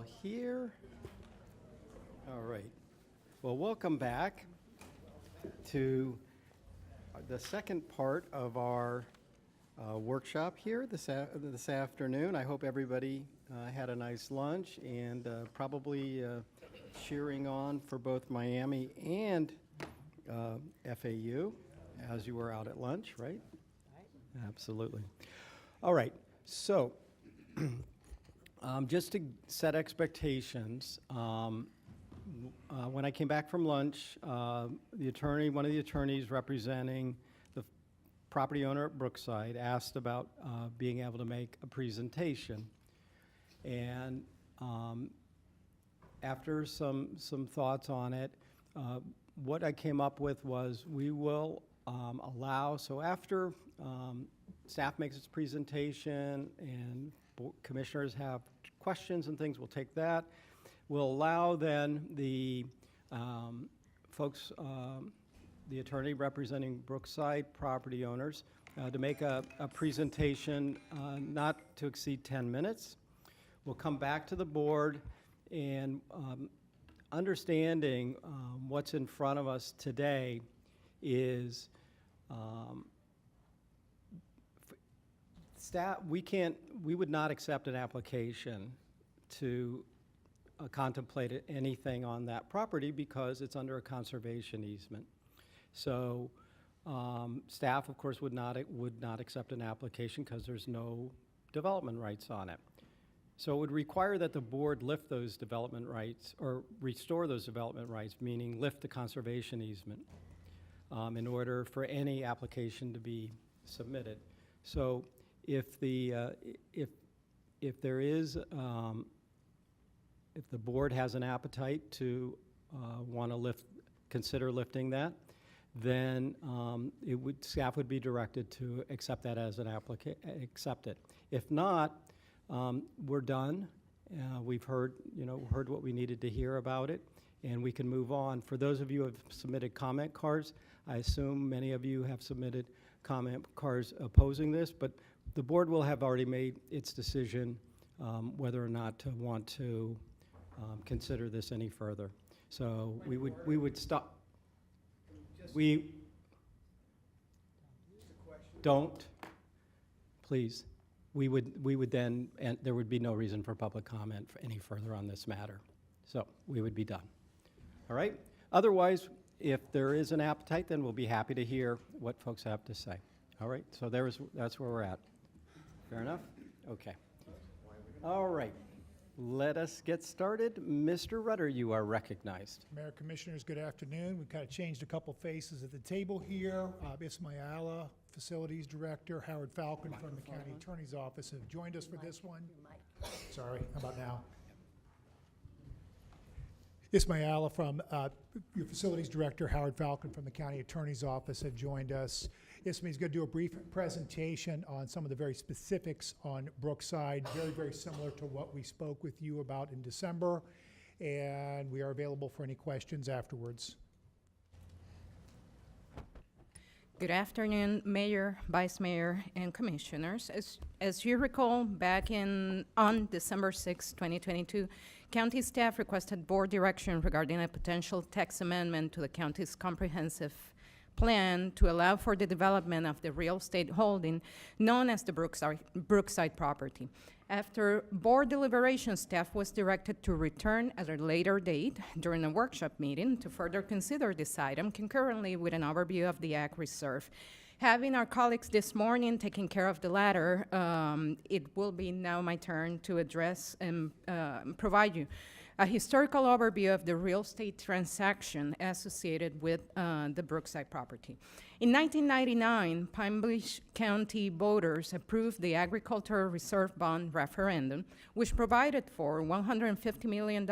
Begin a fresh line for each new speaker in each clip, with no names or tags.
all here? All right. Well, welcome back to the second part of our workshop here this afternoon. I hope everybody had a nice lunch and probably cheering on for both Miami and FAU as you were out at lunch, right? Right. Absolutely. All right. So just to set expectations, when I came back from lunch, one of the attorneys representing the property owner at Brookside asked about being able to make a presentation. And after some thoughts on it, what I came up with was we will allow, so after staff makes its presentation and commissioners have questions and things, we'll take that. We'll allow then the folks, the attorney representing Brookside property owners to make a presentation not to exceed 10 minutes. We'll come back to the board and understanding what's in front of us today is staff, we would not accept an application to contemplate anything on that property because it's under a conservation easement. So staff, of course, would not accept an application because there's no development rights on it. So it would require that the board lift those development rights or restore those development rights, meaning lift the conservation easement in order for any application to be submitted. So if there is if the board has an appetite to want to consider lifting that, then staff would be directed to accept that as an accept it. If not, we're done. We've heard what we needed to hear about it, and we can move on. For those of you who have submitted comment cards, I assume many of you have submitted comment cards opposing this, but the board will have already made its decision whether or not to want to consider this any further. So we would stop. We don't, please. We would then, and there would be no reason for public comment for any further on this matter. So we would be done. All right? Otherwise, if there is an appetite, then we'll be happy to hear what folks have to say. All right? So that's where we're at. Fair enough? Okay. All right. Let us get started. Mr. Rudder, you are recognized.
Mayor, Commissioners, good afternoon. We've kind of changed a couple faces at the table here. Ismaila, Facilities Director, Howard Falcon from the County Attorney's Office have joined us for this one. Sorry, how about now? Ismaila from your Facilities Director, Howard Falcon from the County Attorney's Office have joined us. Isma's going to do a brief presentation on some of the very specifics on Brookside, very, very similar to what we spoke with you about in December, and we are available for any questions afterwards.
Good afternoon, Mayor, Vice Mayor, and Commissioners. As you recall, back on December 6, 2022, County staff requested board direction regarding a potential text amendment to the county's comprehensive plan to allow for the development of the real estate holding known as the Brookside property. After board deliberation, staff was directed to return at a later date during a workshop meeting to further consider this item concurrently with an overview of the Ag Reserve. Having our colleagues this morning taking care of the latter, it will be now my turn to address and provide you a historical overview of the real estate transaction associated with the Brookside property. In 1999, Pine Bluff County voters approved the Agricultural Reserve Bond referendum, which provided for $150 million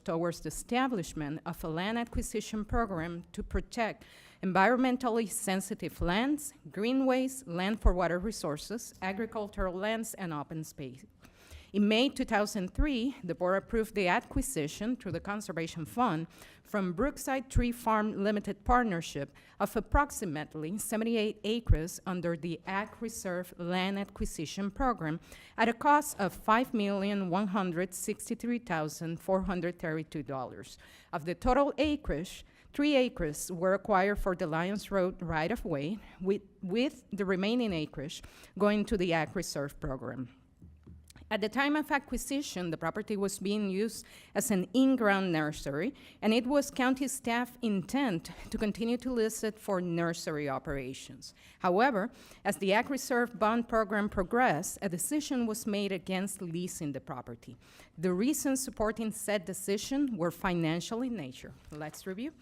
towards the establishment of a land acquisition program to protect environmentally sensitive lands, greenways, land for water resources, agricultural lands, and open space. In May 2003, the board approved the acquisition through the Conservation Fund from Brookside Tree Farm Limited Partnership of approximately 78 acres under the Ag Reserve Land Acquisition Program at a cost of $5,163,432. Of the total acreage, 3 acres were acquired for the Lions Road right-of-way, with the remaining acreage going to the Ag Reserve Program. At the time of acquisition, the property was being used as an in-ground nursery, and it was county staff intent to continue to list it for nursery operations. However, as the Ag Reserve Bond Program progressed, a decision was made against leasing the property. The reasons supporting said decision were financial in nature. Let's review.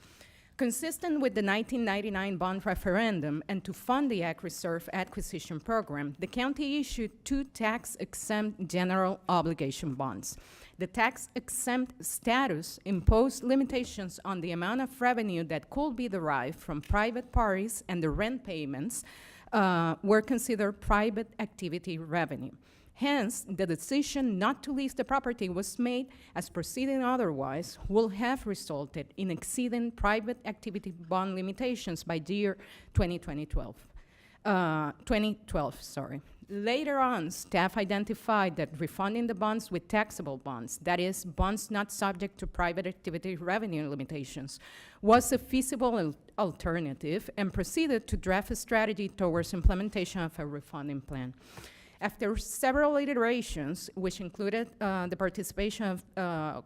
Consistent with the 1999 bond referendum and to fund the Ag Reserve Acquisition Program, the county issued 2 tax-exempt general obligation bonds. The tax-exempt status imposed limitations on the amount of revenue that could be derived from private parties, and the rent payments were considered private activity revenue. Hence, the decision not to lease the property was made, as proceeding otherwise will have resulted in exceeding private activity bond limitations by the year 2012. Later on, staff identified that refunding the bonds with taxable bonds, that is, bonds not subject to private activity revenue limitations, was a feasible alternative, and proceeded to draft a strategy towards implementation of a refunding plan. After several iterations, which included the participation of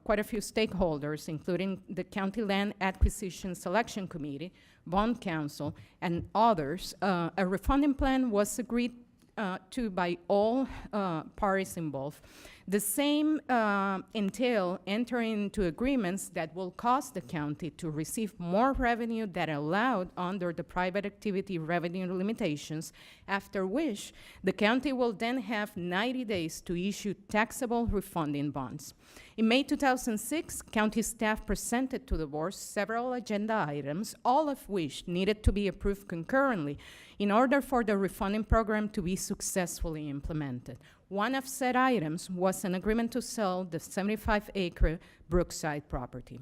quite a few stakeholders, including the County Land Acquisition Selection Committee, Bond Council, and others, a refunding plan was agreed to by all parties involved. The same entail entering into agreements that will cause the county to receive more revenue than allowed under the private activity revenue limitations, after which the county will then have 90 days to issue taxable refunding bonds. In May 2006, county staff presented to the board several agenda items, all of which needed to be approved concurrently in order for the refunding program to be successfully implemented. One of said items was an agreement to sell the 75-acre Brookside property.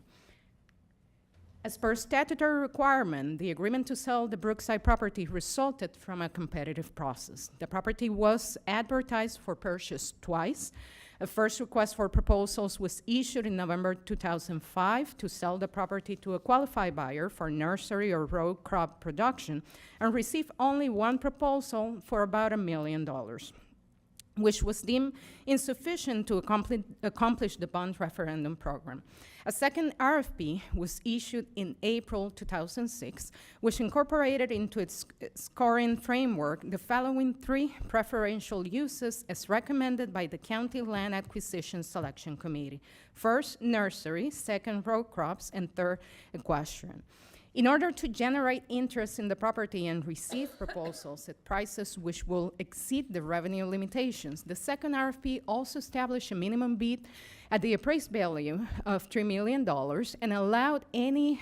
As per statutory requirement, the agreement to sell the Brookside property resulted from a competitive process. The property was advertised for purchase twice. A first request for proposals was issued in November 2005 to sell the property to a qualified buyer for nursery or row crop production, and received only one proposal for about $1 million, which was deemed insufficient to accomplish the bond referendum program. A second RFP was issued in April 2006, which incorporated into its scoring framework the following 3 preferential uses as recommended by the County Land Acquisition Selection Committee. First, nursery; second, row crops; and third, equestrian. In order to generate interest in the property and receive proposals at prices which will exceed the revenue limitations, the second RFP also established a minimum bid at the appraised value of $3 million and allowed any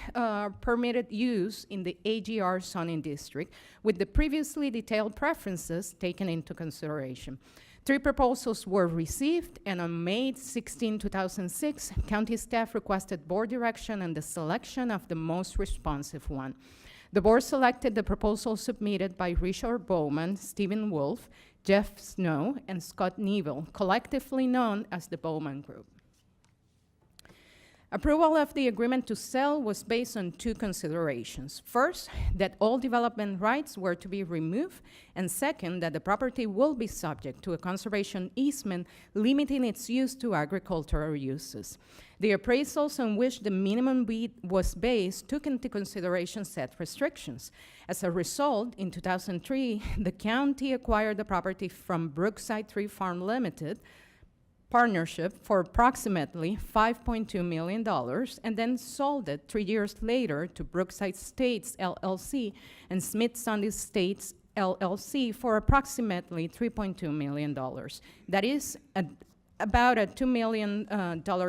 permitted use in the AGR zoning district, with the previously detailed preferences taken into consideration. 3 proposals were received, and on May 16, 2006, county staff requested board direction and the selection of the most responsive one. The board selected the proposal submitted by Richard Bowman, Stephen Wolf, Jeff Snow, and Scott Neville, collectively known as the Bowman Group. Approval of the agreement to sell was based on 2 considerations. First, that all development rights were to be removed, and second, that the property will be subject to a conservation easement limiting its use to agricultural uses. The appraisals on which the minimum bid was based took into consideration said restrictions. As a result, in 2003, the county acquired the property from Brookside Tree Farm Limited Partnership for approximately $5.2 million, and then sold it 3 years later to Brookside Estates LLC and Smithson Estates LLC for approximately $3.2 million. That is about a $2 million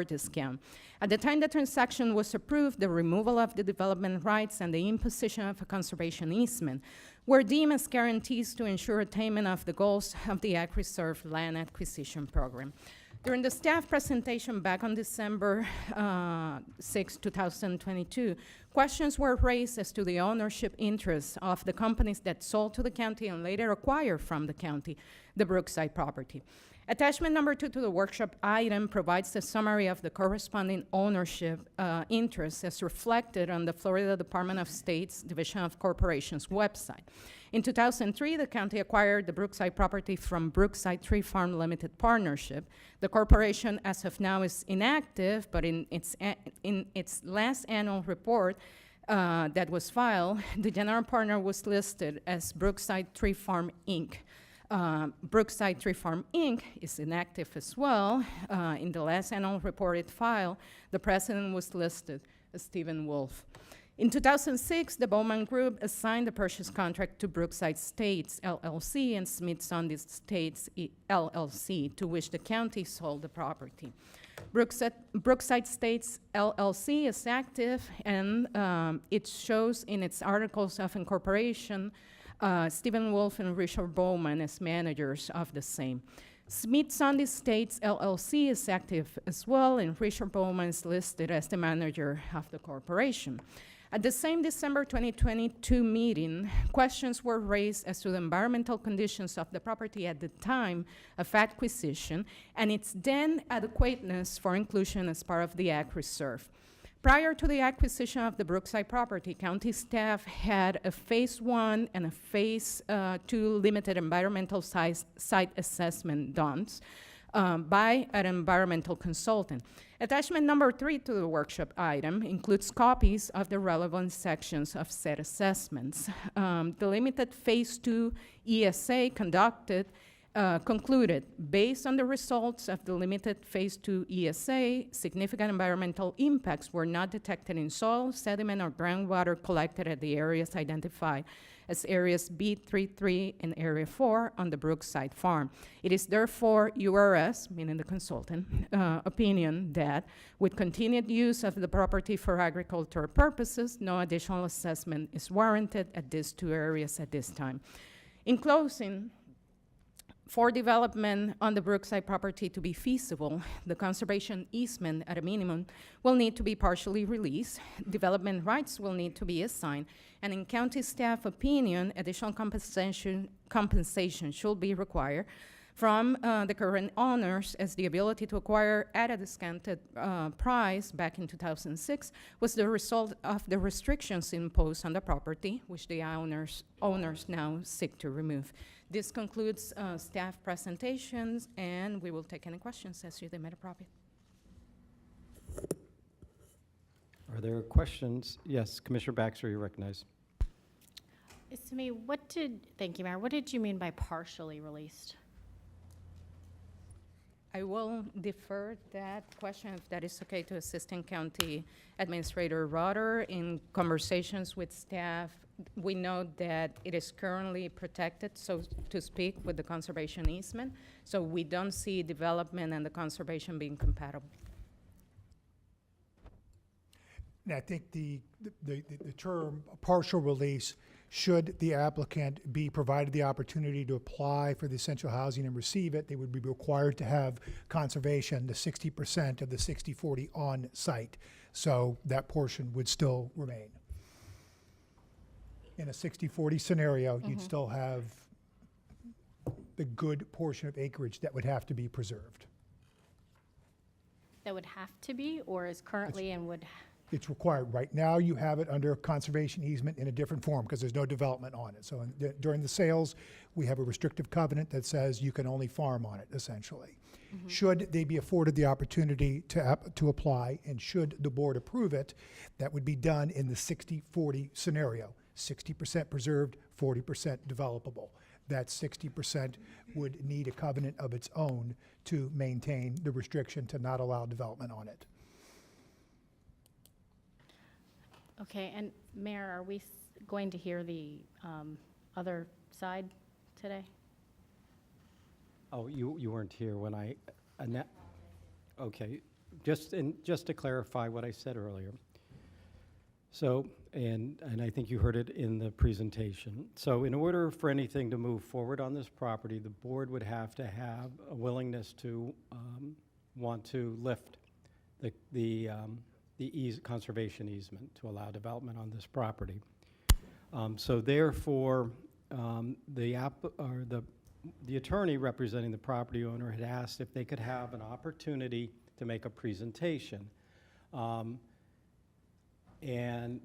discount. At the time the transaction was approved, the removal of the development rights and the imposition of a conservation easement were deemed as guarantees to ensure attainment of the goals of the Ag Reserve Land Acquisition Program. During the staff presentation back on December 6, 2022, questions were raised as to the ownership interests of the companies that sold to the county and later acquired from the county the Brookside property. Attachment number 2 to the workshop item provides a summary of the corresponding ownership interests as reflected on the Florida Department of State's Division of Corporations website. In 2003, the county acquired the Brookside property from Brookside Tree Farm Limited Partnership. The corporation, as of now, is inactive, but in its last annual report that was filed, the general partner was listed as Brookside Tree Farm, Inc. Brookside Tree Farm, Inc. is inactive as well. In the last annual report it filed, the president was listed as Stephen Wolf. In 2006, the Bowman Group assigned the purchase contract to Brookside States, LLC, and Smith-Sunday States, LLC, to which the county sold the property. Brookside States, LLC is active, and it shows in its articles of incorporation Stephen Wolf and Richard Bowman as managers of the same. Smith-Sunday States, LLC is active as well, and Richard Bowman is listed as the manager of the corporation. At the same December 2022 meeting, questions were raised as to the environmental conditions of the property at the time of acquisition and its then adequateness for inclusion as part of the Ag Reserve. Prior to the acquisition of the Brookside property, county staff had a Phase 1 and a Phase 2 limited environmental site assessment done by an environmental consultant. Attachment number 3 to the workshop item includes copies of the relevant sections of said assessments. The limited Phase 2 ESA concluded, based on the results of the limited Phase 2 ESA, significant environmental impacts were not detected in soil, sediment, or groundwater collected at the areas identified as areas B33 and Area 4 on the Brookside farm. It is therefore URS, meaning the consultant, opinion that with continued use of the property for agricultural purposes, no additional assessment is warranted at these two areas at this time. In closing, for development on the Brookside property to be feasible, the conservation easement at a minimum will need to be partially released, development rights will need to be assigned, and in county staff opinion, additional compensation should be required from the current owners, as the ability to acquire at a discounted price back in 2006 was the result of the restrictions imposed on the property, which the owners now seek to remove. This concludes staff presentations, and we will take any questions as you deem it appropriate.
Are there questions? Yes, Commissioner Baxter, you recognize.
To me, thank you, Mayor, what did you mean by partially released?
I will defer that question, if that is okay, to Assistant County Administrator Rotter. In conversations with staff, we know that it is currently protected, so to speak, with the conservation easement. So we don't see development and the conservation being compatible.
And I think the term partial release, should the applicant be provided the opportunity to apply for the essential housing and receive it, they would be required to have conservation, the 60% of the 60/40 on site. So that portion would still remain. In a 60/40 scenario, you'd still have the good portion of acreage that would have to be preserved.
That would have to be, or is currently and would?
It's required. Right now, you have it under conservation easement in a different form because there's no development on it. So during the sales, we have a restrictive covenant that says you can only farm on it, essentially. Mm-hmm. Should they be afforded the opportunity to apply, and should the board approve it, that would be done in the 60/40 scenario. 60% preserved, 40% developable. That 60% would need a covenant of its own to maintain the restriction to not allow development on it.
Okay, and Mayor, are we going to hear the other side today?
Oh, you weren't here when I okay, just to clarify what I said earlier. So, and I think you heard it in the presentation. So in order for anything to move forward on this property, the board would have to have a willingness to want to lift the conservation easement to allow development on this property. So therefore, the attorney representing the property owner had asked if they could have an opportunity to make a presentation. And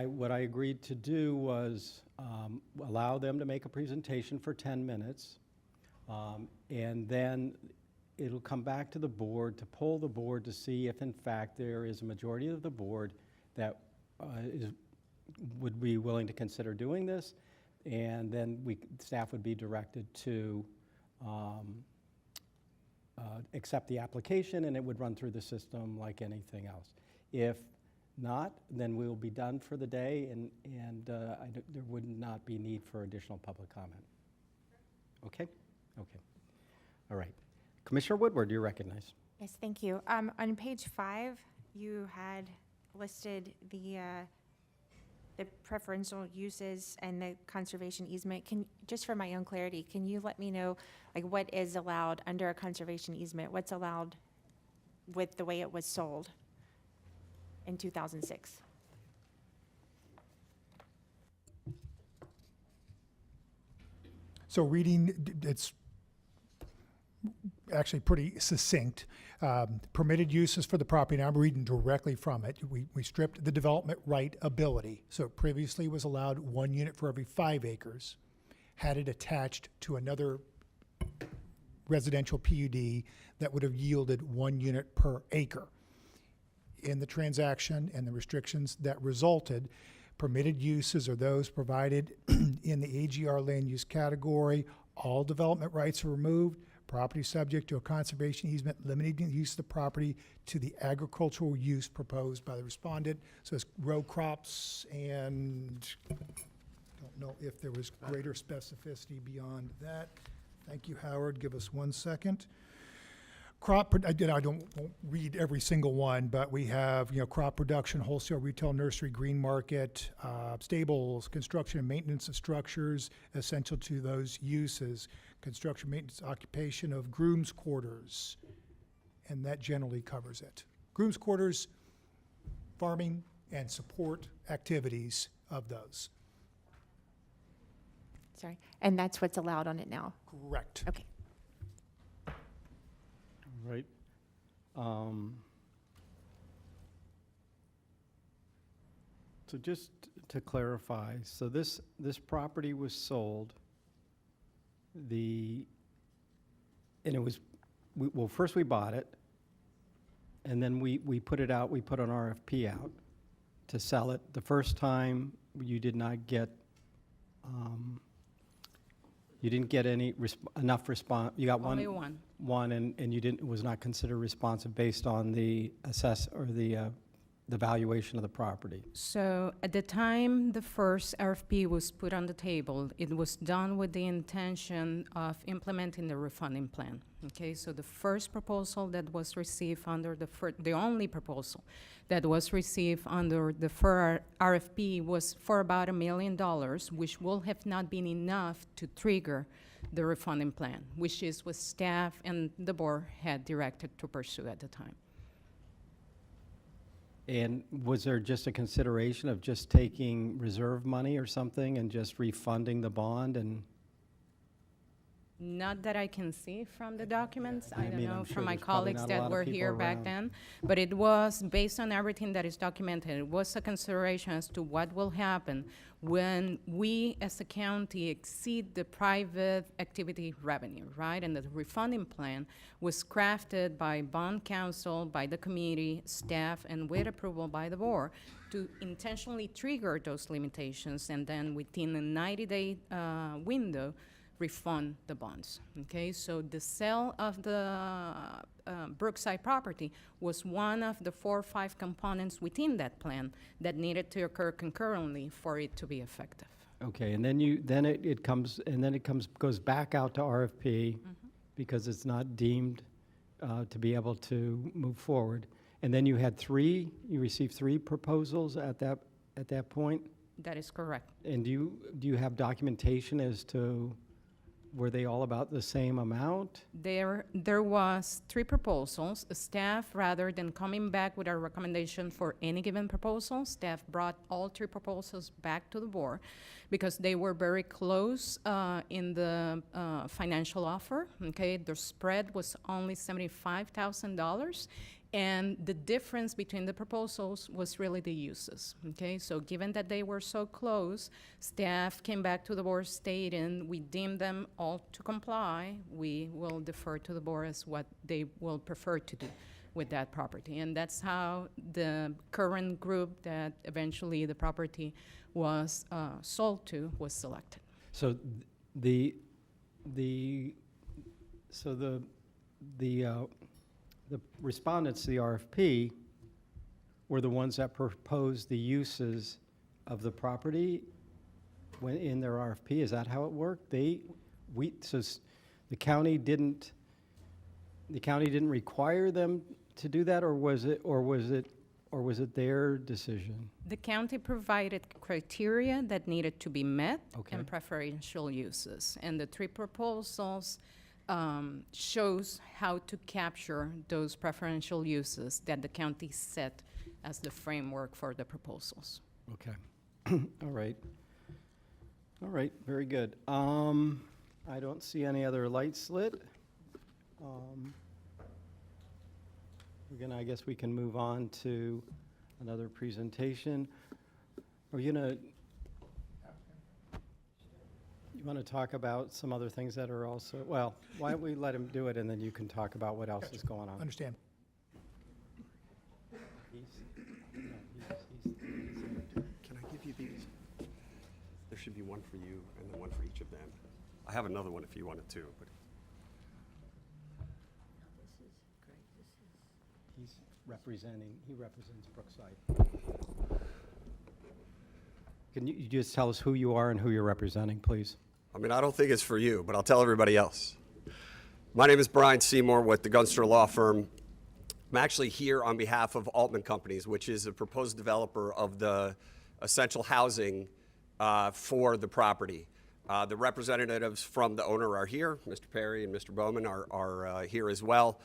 what I agreed to do was allow them to make a presentation for 10 minutes, and then it'll come back to the board to poll the board to see if in fact there is a majority of the board that would be willing to consider doing this, and then staff would be directed to accept the application, and it would run through the system like anything else. If not, then we will be done for the day, and there would not be need for additional public comment. Okay? Okay. All right. Commissioner Woodward, you're recognized.
Yes, thank you. On page 5, you had listed the preferential uses and the conservation easement. Just for my own clarity, can you let me know, like, what is allowed under a conservation easement? What's allowed with the way it was sold in 2006?
So reading, it's actually pretty succinct. Permitted uses for the property, and I'm reading directly from it. We stripped the development right ability. So it previously was allowed 1 unit for every 5 acres, had it attached to another residential PUD that would have yielded 1 unit per acre. In the transaction and the restrictions that resulted, permitted uses are those provided in the AGR land use category. All development rights are removed. Property subject to a conservation easement limiting the use of the property to the agricultural use proposed by the respondent. So it's row crops, and don't know if there was greater specificity beyond that. Thank you, Howard. Give us 1 second. Won't read every single one, but we have, crop production, wholesale, retail, nursery, green market, stables, construction and maintenance of structures essential to those uses, construction, maintenance, occupation of grooms' quarters, and that generally covers it. Grooms' quarters, farming, and support activities of those.
Sorry. And that's what's allowed on it now?
Correct.
Okay.
Right. So just to clarify, so this property was sold, and it was, first we bought it, and then we put it out, we put an RFP out to sell it. The first time, you did not get, you didn't get enough response. You got
Only
one, and you didn't, was not considered responsive based on the the valuation of the property.
So at the time the first RFP was put on the table, it was done with the intention of implementing the refunding plan. Okay, so the first proposal that was received under the only proposal that was received under the first RFP was for about $1 million, which will have not been enough to trigger the refunding plan, which is what staff and the board had directed to pursue at the time.
And was there just a consideration of just taking reserve money or something and just refunding the bond? And
Not that I can see from the documents. I don't
mean,
know
I'm sure
from my
there's probably
colleagues
not a lot
that
of
were
people
here back
around.
then. But it was, based on everything that is documented, it was a consideration as to what will happen when we, as a county, exceed the private activity revenue, right? And the refunding plan was crafted by bond counsel, by the committee, staff, and with approval by the board to intentionally trigger those limitations, and then within a 90-day window, refund the bonds, okay? So the sale of the Brookside property was one of the 4 or 5 components within that plan that needed to occur concurrently for it to be effective.
okay, and then it goes back out to RFP because it's not deemed to be able to move forward. And then you received 3 proposals at that point?
That is correct.
And do you have documentation as to were they all about the same amount?
There was 3 proposals. Staff, rather than coming back with a recommendation for any given proposal, staff brought all 3 proposals back to the board because they were very close in the financial offer, okay? The spread was only $75,000, and the difference between the proposals was really the uses, okay? So given that they were so close, staff came back to the board stating, we deem them all to comply. We will defer to the board as what they will prefer to do with that property. And that's how the current group that eventually the property was sold to was selected.
So the respondents to the RFP were the ones that proposed the uses of the property when in their RFP. Is that how it worked? The county didn't require them to do that, or was it their decision?
The county provided criteria that needed to be met
Okay.
and preferential uses. And the 3 proposals shows how to capture those preferential uses that the county set as the framework for the proposals.
Okay. All right. All right, very good. I don't see any other lights lit. I guess we can move on to another presentation. Are you gonna, you want to talk about some other things that are also, well, why don't we let him do it and then you can talk about what else is going on.
Understand.
Can I give you these? There should be one for you and then one for each of them. I have another one if you wanted to, but
He represents Brookside. Can you just tell us who you are and who you're representing, please?
I mean, I don't think it's for you, but I'll tell everybody else. My name is Brian Seymour with the Gunster Law Firm. I'm actually here on behalf of Altman Companies, which is a proposed developer of the essential housing for the property. The representatives from the owner are here. Mr. Perry and Mr. Bowman are here as well.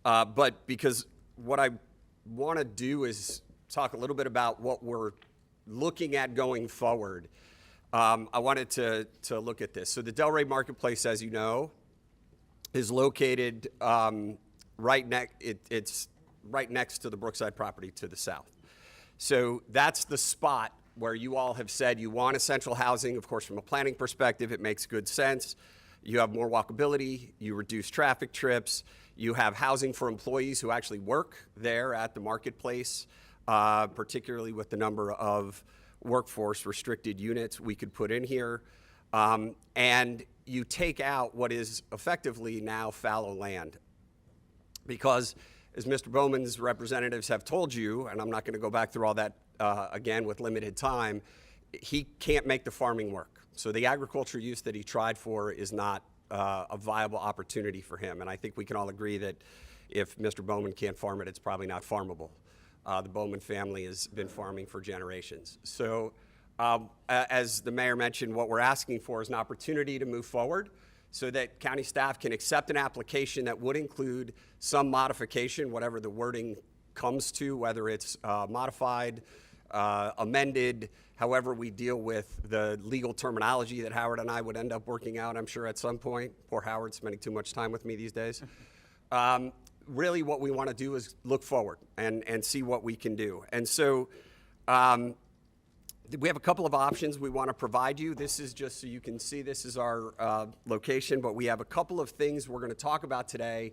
But because what I want to do is talk a little bit about what we're looking at going forward. I wanted to look at this. So the Delray Marketplace, as you know, is located it's right next to the Brookside property to the south. So that's the spot where you all have said you want essential housing. Of course, from a planning perspective, it makes good sense. You have more walkability, you reduce traffic trips, you have housing for employees who actually work there at the marketplace, particularly with the number of workforce restricted units we could put in here. And you take out what is effectively now fallow land. Because as Mr. Bowman's representatives have told you, and I'm not going to go back through all that again with limited time, he can't make the farming work. So the agriculture use that he tried for is not a viable opportunity for him. And I think we can all agree that if Mr. Bowman can't farm it, it's probably not farmable. The Bowman family has been farming for generations. So as the mayor mentioned, what we're asking for is an opportunity to move forward so that county staff can accept an application that would include some modification, whatever the wording comes to, whether it's modified, amended, however we deal with the legal terminology that Howard and I would end up working out, I'm sure, at some point. Poor Howard, spending too much time with me these days. Really what we want to do is look forward and see what we can do. And so we have a couple of options we want to provide you. This is just so you can see this is our location, but we have a couple of things we're going to talk about today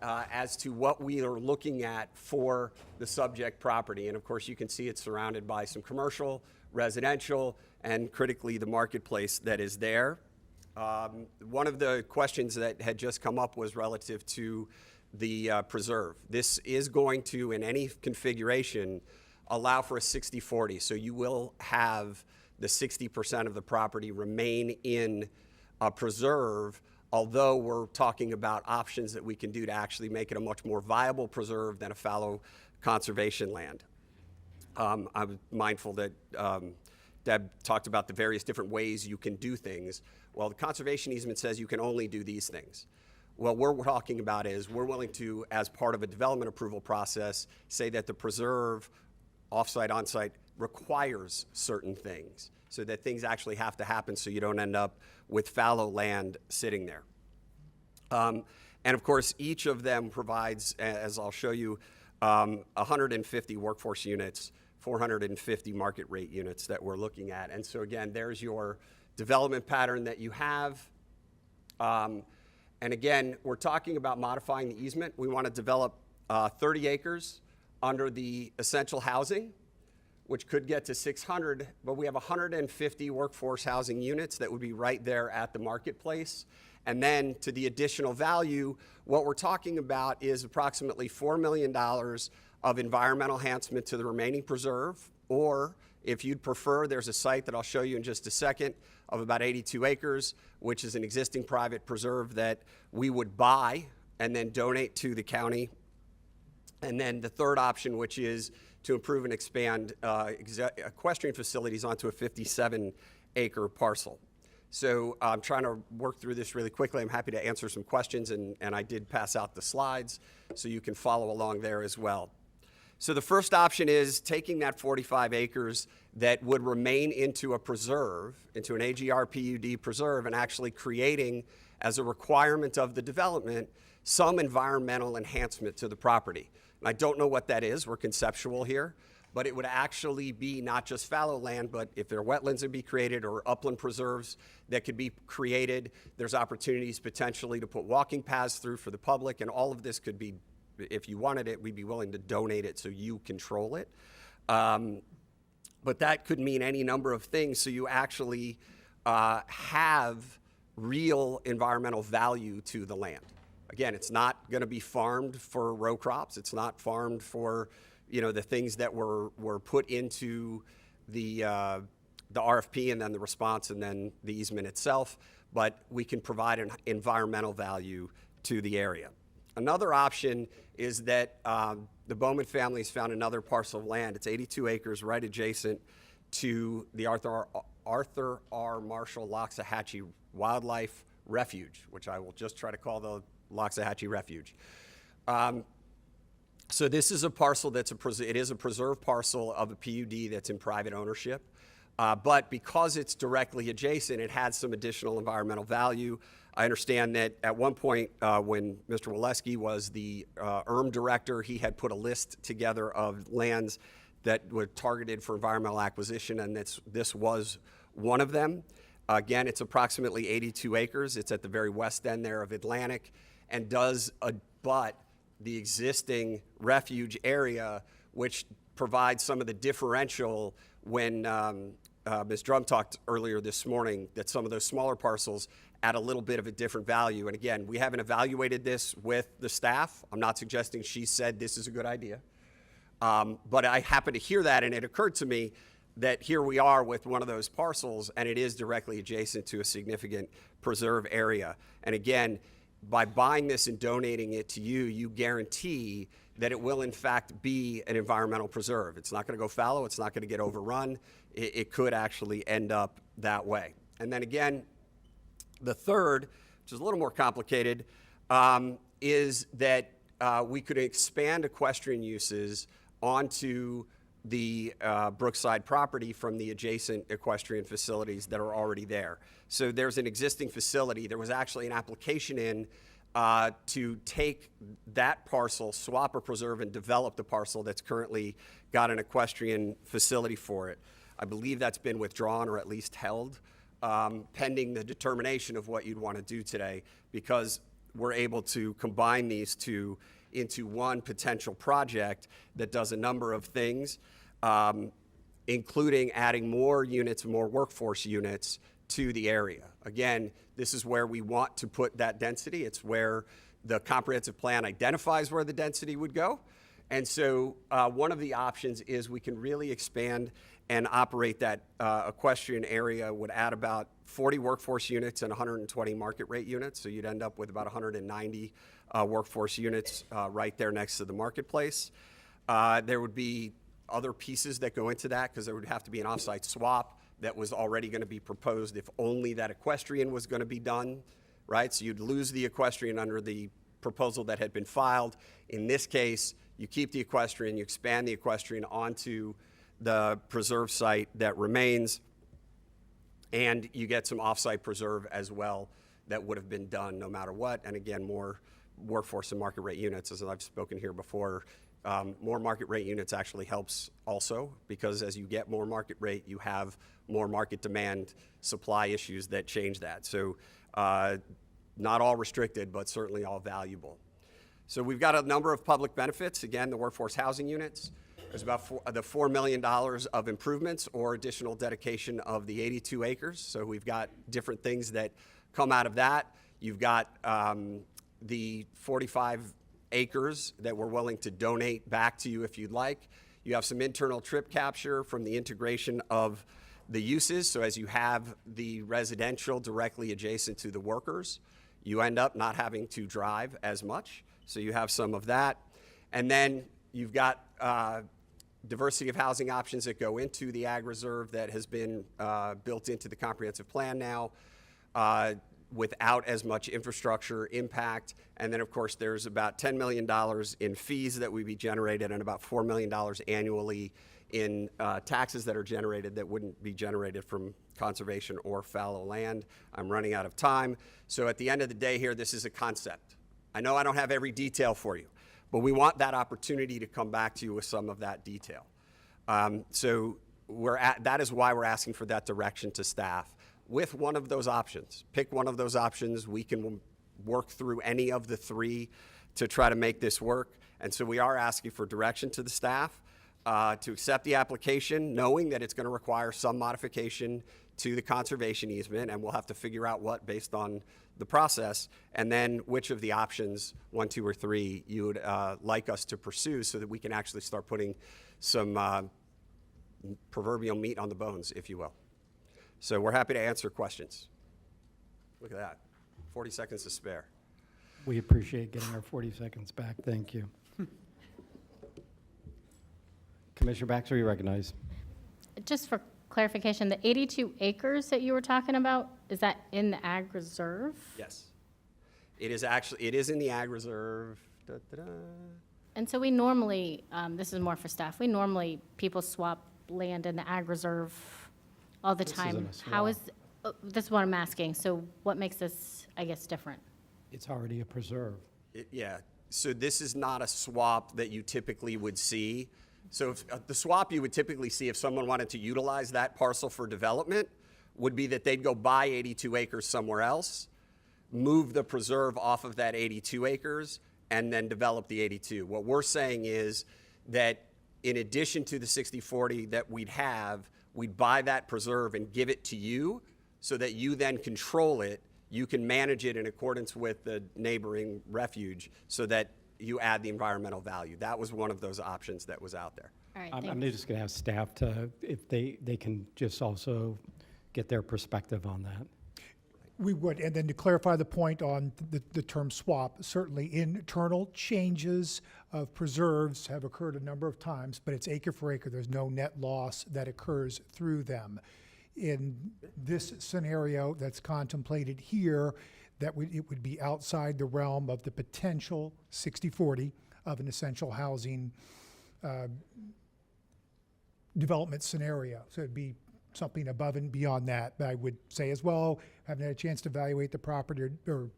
as to what we are looking at for the subject property. And of course, you can see it's surrounded by some commercial, residential, and critically the marketplace that is there. One of the questions that had just come up was relative to the preserve. This is going to, in any configuration, allow for a 60-40. So you will have the 60% of the property remain in a preserve, although we're talking about options that we can do to actually make it a much more viable preserve than a fallow conservation land. I'm mindful that Deb talked about the various different ways you can do things. Well, the conservation easement says you can only do these things. What we're talking about is we're willing to, as part of a development approval process, say that the preserve, off-site, on-site, requires certain things so that things actually have to happen so you don't end up with fallow land sitting there. And of course, each of them provides, as I'll show you, 150 workforce units, 450 market rate units that we're looking at. And so again, there's your development pattern that you have. And again, we're talking about modifying the easement. We want to develop 30 acres under the essential housing, which could get to 600, but we have 150 workforce housing units that would be right there at the marketplace. And then to the additional value, what we're talking about is approximately $4 million of environmental enhancement to the remaining preserve, or if you'd prefer, there's a site that I'll show you in just a second of about 82 acres, which is an existing private preserve that we would buy and then donate to the county. And then the third option, which is to improve and expand equestrian facilities onto a 57-acre parcel. So I'm trying to work through this really quickly. I'm happy to answer some questions, and I did pass out the slides, so you can follow along there as well. So the first option is taking that 45 acres that would remain into a preserve, into an AGR PUD preserve, and actually creating, as a requirement of the development, some environmental enhancement to the property. And I don't know what that is. We're conceptual here. But it would actually be not just fallow land, but if there are wetlands that be created or upland preserves that could be created, there's opportunities potentially to put walking paths through for the public, and all of this could be, if you wanted it, we'd be willing to donate it so you control it. But that could mean any number of things, so you actually have real environmental value to the land. Again, it's not going to be farmed for row crops. It's not farmed for, you know, the things that were put into the RFP and then the response and then the easement itself, but we can provide an environmental value to the area. Another option is that the Bowman family has found another parcel of land. It's 82 acres right adjacent to the Arthur R. Marshall Loxahatchee Wildlife Refuge, which I will just try to call the Loxahatchee Refuge. So this is a parcel that's it is a preserved parcel of a PUD that's in private ownership. But because it's directly adjacent, it had some additional environmental value. I understand that at one point when Mr. Waleski was the director, he had put a list together of lands that were targeted for environmental acquisition, and this was one of them. Again, it's approximately 82 acres. It's at the very west end there of Atlantic and does abut the existing refuge area, which provides some of the differential when Ms. Drum talked earlier this morning that some of those smaller parcels add a little bit of a different value. And again, we haven't evaluated this with the staff. I'm not suggesting she said this is a good idea. But I happened to hear that, and it occurred to me that here we are with one of those parcels, and it is directly adjacent to a significant preserve area. And again, by buying this and donating it to you, you guarantee that it will in fact be an environmental preserve. It's not going to go fallow. It's not going to get overrun. It could actually end up that way. And then again, the third, which is a little more complicated, is that we could expand equestrian uses onto the Brookside property from the adjacent equestrian facilities that are already there. So there's an existing facility. There was actually an application in to take that parcel, swap or preserve, and develop the parcel that's currently got an equestrian facility for it. I believe that's been withdrawn or at least held pending the determination of what you'd want to do today, because we're able to combine these two into one potential project that does a number of things, including adding more units, more workforce units to the area. Again, this is where we want to put that density. It's where the comprehensive plan identifies where the density would go. And so one of the options is we can really expand and operate that equestrian area, would add about 40 workforce units and 120 market rate units. So you'd end up with about 190 workforce units right there next to the marketplace. There would be other pieces that go into that, because there would have to be an offsite swap. that was already going to be proposed if only that equestrian was going to be done, right? So you'd lose the equestrian under the proposal that had been filed. In this case, you keep the equestrian, you expand the equestrian onto the preserve site that remains, and you get some off-site preserve as well that would have been done no matter what. And again, more workforce and market rate units, as I've spoken here before. More market rate units actually helps also, because as you get more market rate, you have more market demand supply issues that change that. So not all restricted, but certainly all valuable. So we've got a number of public benefits. Again, the workforce housing units. There's about the $4 million of improvements or additional dedication of the 82 acres. So we've got different things that come out of that. You've got the 45 acres that we're willing to donate back to you if you'd like. You have some internal trip capture from the integration of the uses. So as you have the residential directly adjacent to the workers, you end up not having to drive as much. So you have some of that. And then you've got diversity of housing options that go into the ag reserve that has been built into the comprehensive plan now without as much infrastructure impact. And then, of course, there's about $10 million in fees that would be generated and about $4 million annually in taxes that are generated that wouldn't be generated from conservation or fallow land. I'm running out of time. So at the end of the day here, this is a concept. I know I don't have every detail for you, but we want that opportunity to come back to you with some of that detail. So that is why we're asking for that direction to staff with one of those options. Pick one of those options. We can work through any of the three to try to make this work. And so we are asking for direction to the staff to accept the application, knowing that it's going to require some modification to the conservation easement, and we'll have to figure out what based on the process, and then which of the options, 1, 2, or 3, you would like us to pursue so that we can actually start putting some proverbial meat on the bones, if you will. So we're happy to answer questions. Look at that, 40 seconds to spare.
We appreciate getting our 40 seconds back. Thank you. Commissioner Baxter, you recognize.
Just for clarification, the 82 acres that you were talking about, is that in the ag reserve?
Yes. It is in the ag reserve. Da, da, da.
And so we normally, this is more for staff, people swap land in the ag reserve all the
This
time.
isn't a
How is,
swap.
this is what I'm asking, so what makes this, I guess, different?
It's already a preserve.
Yeah, so this is not a swap that you typically would see. So if, the swap you would typically see if someone wanted to utilize that parcel for development would be that they'd go buy 82 acres somewhere else, move the preserve off of that 82 acres, and then develop the 82. What we're saying is that in addition to the 60/40 that we'd buy that preserve and give it to you so that you then control it. You can manage it in accordance with the neighboring refuge so that you add the environmental value. That was one of those options that was out there.
All right,
I'm
thanks.
just going to have staff to, if they can just also get their perspective on that.
We would, and then to clarify the point on the term swap, certainly internal changes of preserves have occurred a number of times, but it's acre for acre. There's no net loss that occurs through them. In this scenario that's contemplated here, it would be outside the realm of the potential 60/40 of an essential housing development scenario. So it'd be something above and beyond that. But I would say as well, haven't had a chance to evaluate the property or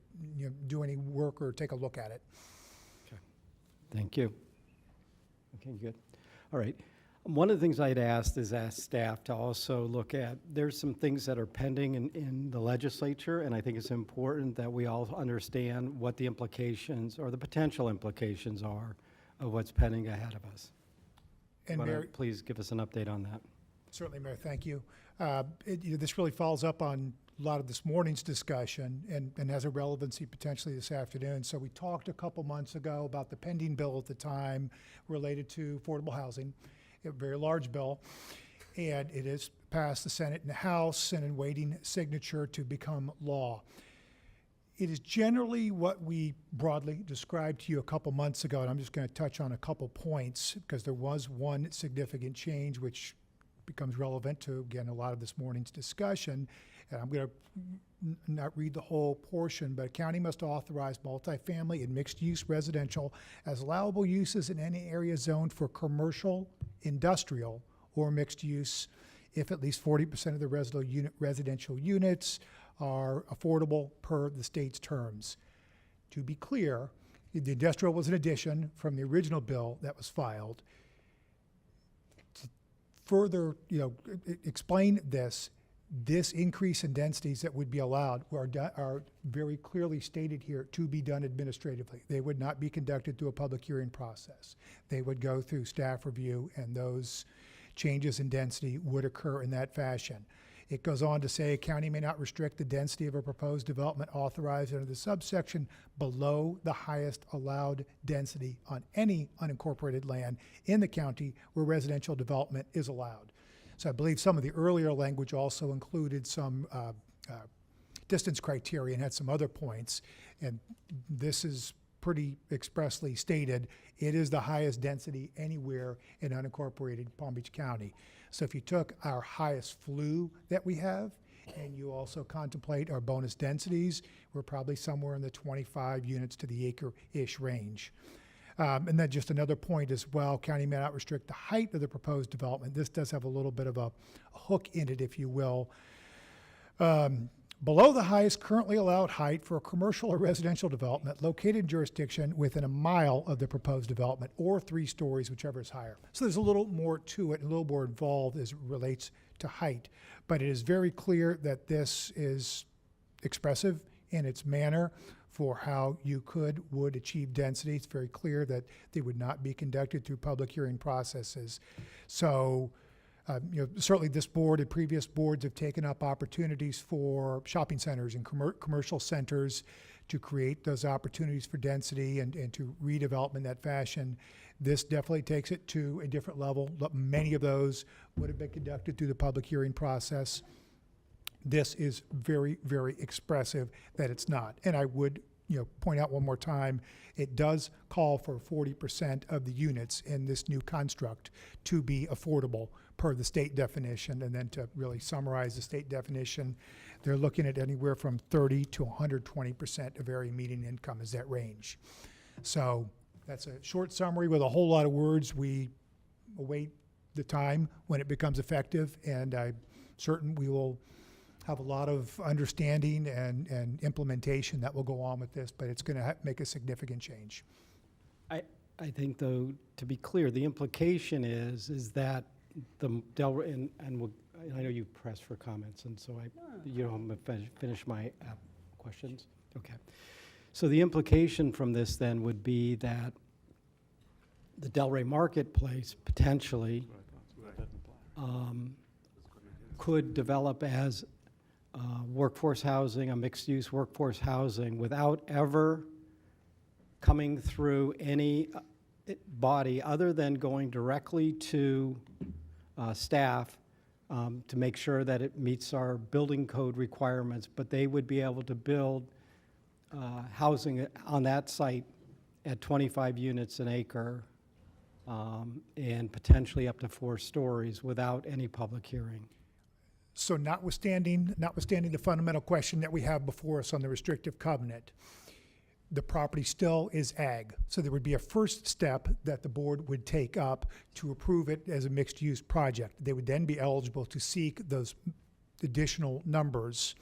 do any work or take a look at it.
Thank you. Okay, good. All right. One of the things I'd asked staff to also look at, there's some things that are pending in the legislature, and I think it's important that we all understand what the implications or the potential implications are of what's pending ahead of us.
And
Wanna
Mary,
please give us an update on that.
certainly, Mayor, thank you. This really follows up on a lot of this morning's discussion and has a relevancy potentially this afternoon. So we talked a couple months ago about the pending bill at the time related to affordable housing, a very large bill, and it has passed the Senate and the House and in waiting signature to become law. It is generally what we broadly described to you a couple months ago, and I'm just going to touch on a couple points because there was one significant change which becomes relevant to, again, a lot of this morning's discussion. And I'm going to not read the whole portion, but a county must authorize multifamily and mixed-use residential as allowable uses in any area zoned for commercial, industrial, or mixed use if at least 40% of the residential units are affordable per the state's terms. To be clear, the industrial was an addition from the original bill that was filed. To further, explain this increase in densities that would be allowed are very clearly stated here to be done administratively. They would not be conducted through a public hearing process. They would go through staff review, and those changes in density would occur in that fashion. It goes on to say a county may not restrict the density of a proposed development authorized under the subsection below the highest allowed density on any unincorporated land in the county where residential development is allowed. So I believe some of the earlier language also included some distance criteria and had some other points. And this is pretty expressly stated. It is the highest density anywhere in unincorporated Palm Beach County. So if you took our highest flu that we have, and you also contemplate our bonus densities, we're probably somewhere in the 25 units to the acre-ish range. And then just another point as well, county may not restrict the height of the proposed development. This does have a little bit of a hook in it, if you will. Below the highest currently allowed height for a commercial or residential development located in jurisdiction within a mile of the proposed development, or 3 stories, whichever is higher. So there's a little more to it, a little more involved as it relates to height. But it is very clear that this is expressive in its manner for how you would achieve density. It's very clear that they would not be conducted through public hearing processes. So certainly this board and previous boards have taken up opportunities for shopping centers and commercial centers to create those opportunities for density and to redevelop in that fashion. This definitely takes it to a different level. Many of those would have been conducted through the public hearing process. This is very, very expressive that it's not. And I would point out one more time, it does call for 40% of the units in this new construct to be affordable per the state definition. And then to really summarize the state definition, they're looking at anywhere from 30 to 120% of area median income is that range. So that's a short summary with a whole lot of words. We await the time when it becomes effective, and I'm certain we will have a lot of understanding and implementation that will go on with this, but it's going to make a significant change.
I think, though, to be clear, the implication is that the Delray, and I know you pressed for comments, and so I'm going to finish my questions. Okay. So the implication from this then would be that the Delray Marketplace potentially could develop as workforce housing, a mixed-use workforce housing, without ever coming through any body other than going directly to staff to make sure that it meets our building code requirements, but they would be able to build housing on that site at 25 units an acre and potentially up to 4 stories without any public hearing.
So notwithstanding the fundamental question that we have before us on the restrictive covenant, the property still is ag. So there would be a first step that the board would take up to approve it as a mixed-use project. They would then be eligible to seek those additional numbers.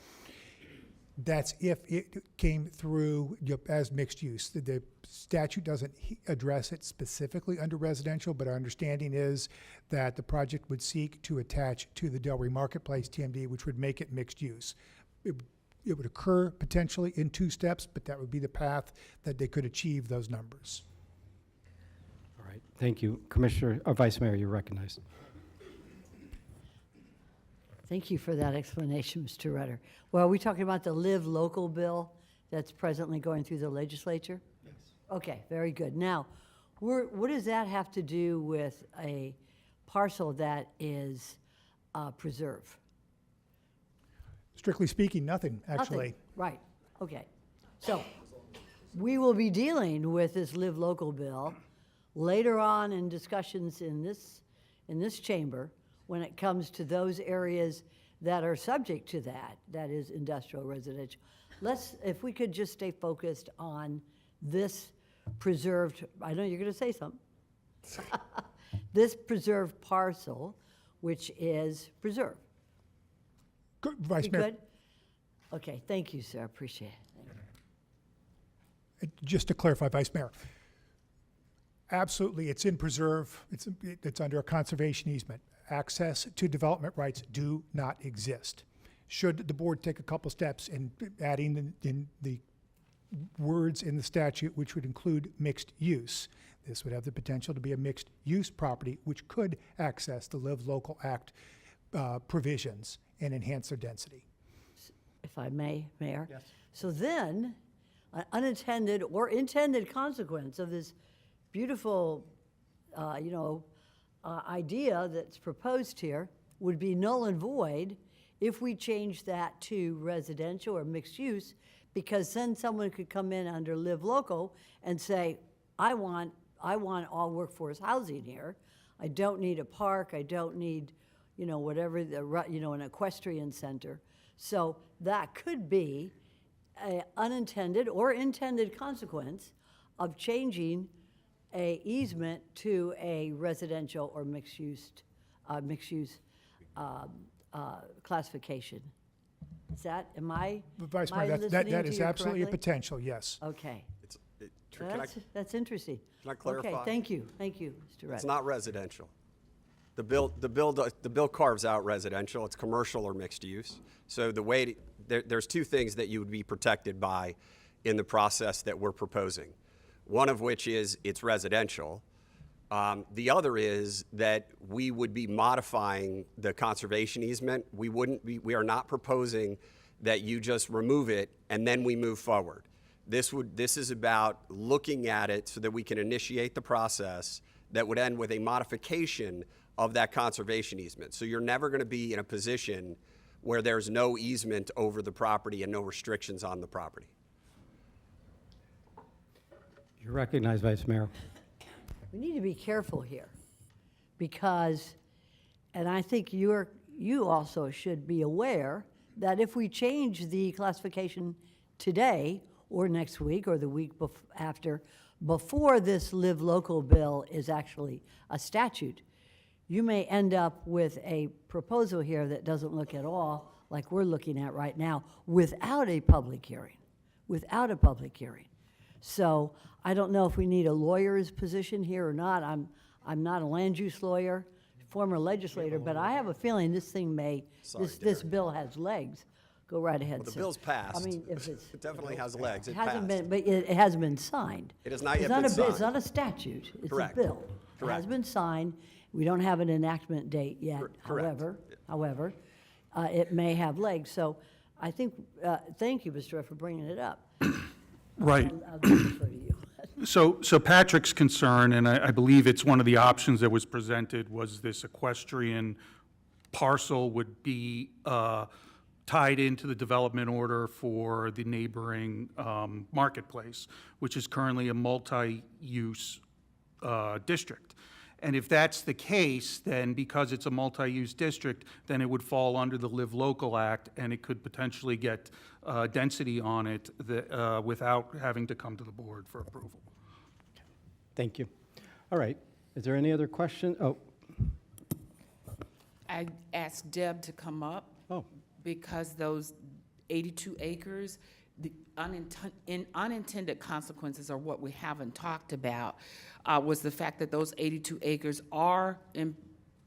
That's if it came through as mixed use. The statute doesn't address it specifically under residential, but our understanding is that the project would seek to attach to the Delray Marketplace TMD, which would make it mixed use. It would occur potentially in 2 steps, but that would be the path that they could achieve those numbers.
All right, thank you. Commissioner, or Vice Mayor, you're recognized.
Thank you for that explanation, Mr. Rutter. Well, are we talking about the Live Local bill that's presently going through the legislature?
Yes.
Okay, very good. Now, what does that have to do with a parcel that is preserve?
Strictly speaking, nothing, actually.
Nothing. Right, okay. So, we will be dealing with this Live Local bill later on in discussions in this chamber when it comes to those areas that are subject to that, that is industrial residential. If we could just stay focused on this preserved, I know you're going to say something. This preserved parcel, which is preserved.
Good, Vice
We
Mayor.
good? Okay, thank you, sir, appreciate it. Thank you.
Just to clarify, Vice Mayor, absolutely, it's in preserve, it's under a conservation easement. Access to development rights do not exist. Should the board take a couple steps in adding in the words in the statute, which would include mixed use, this would have the potential to be a mixed use property, which could access the Live Local Act provisions and enhance their density.
If I may, Mayor?
Yes.
So then, an unintended or intended consequence of this beautiful, idea that's proposed here would be null and void if we change that to residential or mixed use, because then someone could come in under Live Local and say, I want all workforce housing here. I don't need a park, I don't need, whatever, an equestrian center. So that could be an unintended or intended consequence of changing a easement to a residential or mixed-use classification. Is that, am I
Vice
am I
Mayor,
listening
that
to
is
you
absolutely a
correctly?
potential, yes.
Okay.
Can I,
That's interesting.
can I clarify?
Okay, thank you, Mr.
It's
Reddick.
not residential. The bill carves out residential. It's commercial or mixed use. So there's two things that you would be protected by in the process that we're proposing. One of which is it's residential. The other is that we would be modifying the conservation easement. We are not proposing that you just remove it and then we move forward. This is about looking at it so that we can initiate the process that would end with a modification of that conservation easement. So you're never going to be in a position where there's no easement over the property and no restrictions on the property.
You're recognized, Vice Mayor.
We need to be careful here, because, and I think you also should be aware that if we change the classification today, or next week, or the week after, before this Live Local bill is actually a statute, you may end up with a proposal here that doesn't look at all like we're looking at right now, without a public hearing, So I don't know if we need a lawyer's position here or not. I'm not a land use lawyer, former legislator, but I have a feeling this thing this bill has legs. Go right ahead,
Well, the
sir.
bill's passed.
I mean, if it's.
It definitely has legs. It
Hasn't
passed.
been, but it hasn't been signed.
It has not yet
It's
been
not
signed.
It's not a statute, it's a
Correct.
bill. It
Correct.
has been signed, we don't have an enactment date yet,
Correct.
however, it may have legs. So I think, thank you, Mr. Rudd, for bringing it up.
Right.
I'll defer to you.
So Patrick's concern, and I believe it's one of the options that was presented, was this equestrian parcel would be tied into the development order for the neighboring marketplace, which is currently a multi-use district. And if that's the case, then because it's a multi-use district, then it would fall under the Live Local Act, and it could potentially get density on it without having to come to the board for approval.
Thank you. All right. Is there any other question? Oh,
I asked Deb to come up because those 82 acres, the unintended consequences are what we haven't talked about, was the fact that those 82 acres are in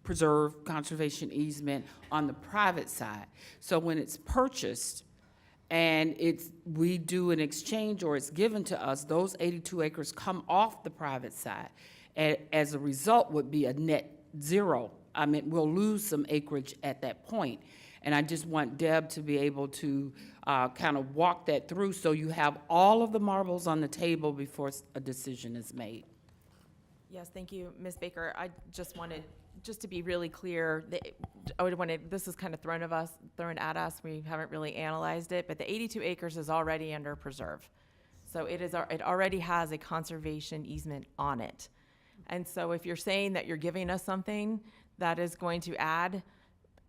preserved conservation easement on the private side. So when it's purchased and we do an exchange or it's given to us, those 82 acres come off the private side. And as a result would be a net zero. I mean, we'll lose some acreage at that point. And I just want Deb to be able to kind of walk that through so you have all of the marbles on the table before a decision is made.
Yes, thank you, Ms. Baker. I just wanted, just to be really clear, this is kind of thrown at us. We haven't really analyzed it, but the 82 acres is already under preserve. So it already has a conservation easement on it. And so if you're saying that you're giving us something that is going to add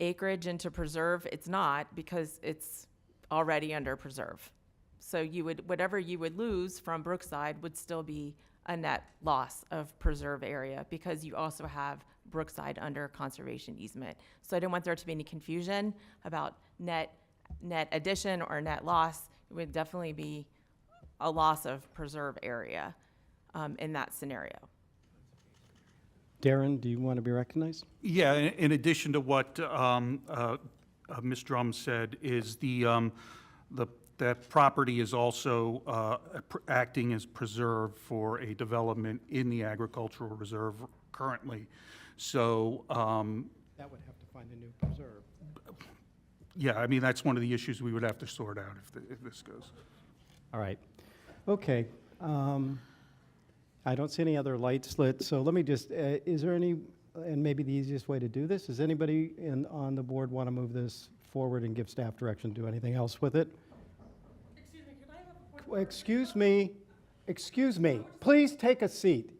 acreage into preserve. It's not, because it's already under preserve. So you would, whatever you would lose from Brookside would still be a net loss of preserve area, because you also have Brookside under conservation easement. So I didn't want there to be any confusion about net addition or net loss. It would definitely be a loss of preserve area in that scenario.
Darren, do you want to be recognized?
Yeah, in addition to what Ms. Drum said, is that property is also acting as preserve for a development in the agricultural reserve currently. So,
That would have to find a new preserve.
yeah, I mean, that's one of the issues we would have to sort out if this goes.
All right. Okay. I don't see any other lights lit, so let me just, is there any, and maybe the easiest way to do this, does anybody on the board want to move this forward and give staff direction to do anything else with it?
Excuse me, can I have a point?
Excuse me, please take a seat.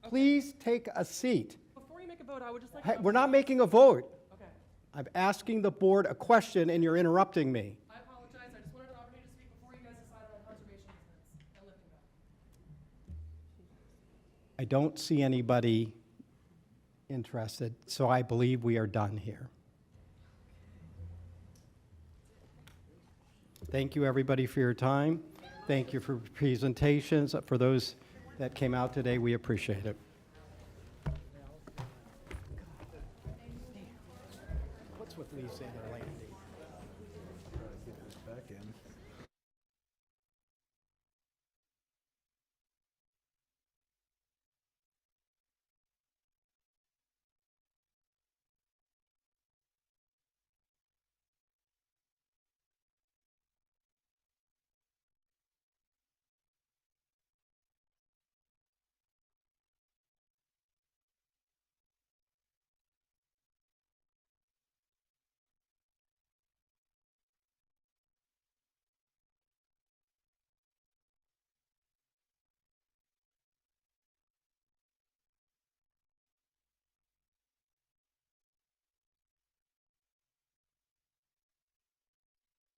Please take a seat.
Before you make a vote, I would just like
Hey,
to.
we're not making a vote.
Okay,
I'm asking the board a question and you're interrupting me.
I apologize, I just wanted an opportunity to speak before you guys decided on conservation easements and lifting them.
I don't see anybody interested, so I believe we are done here. Thank you, everybody, for your time. Thank you for presentations. For those that came out today, we appreciate it.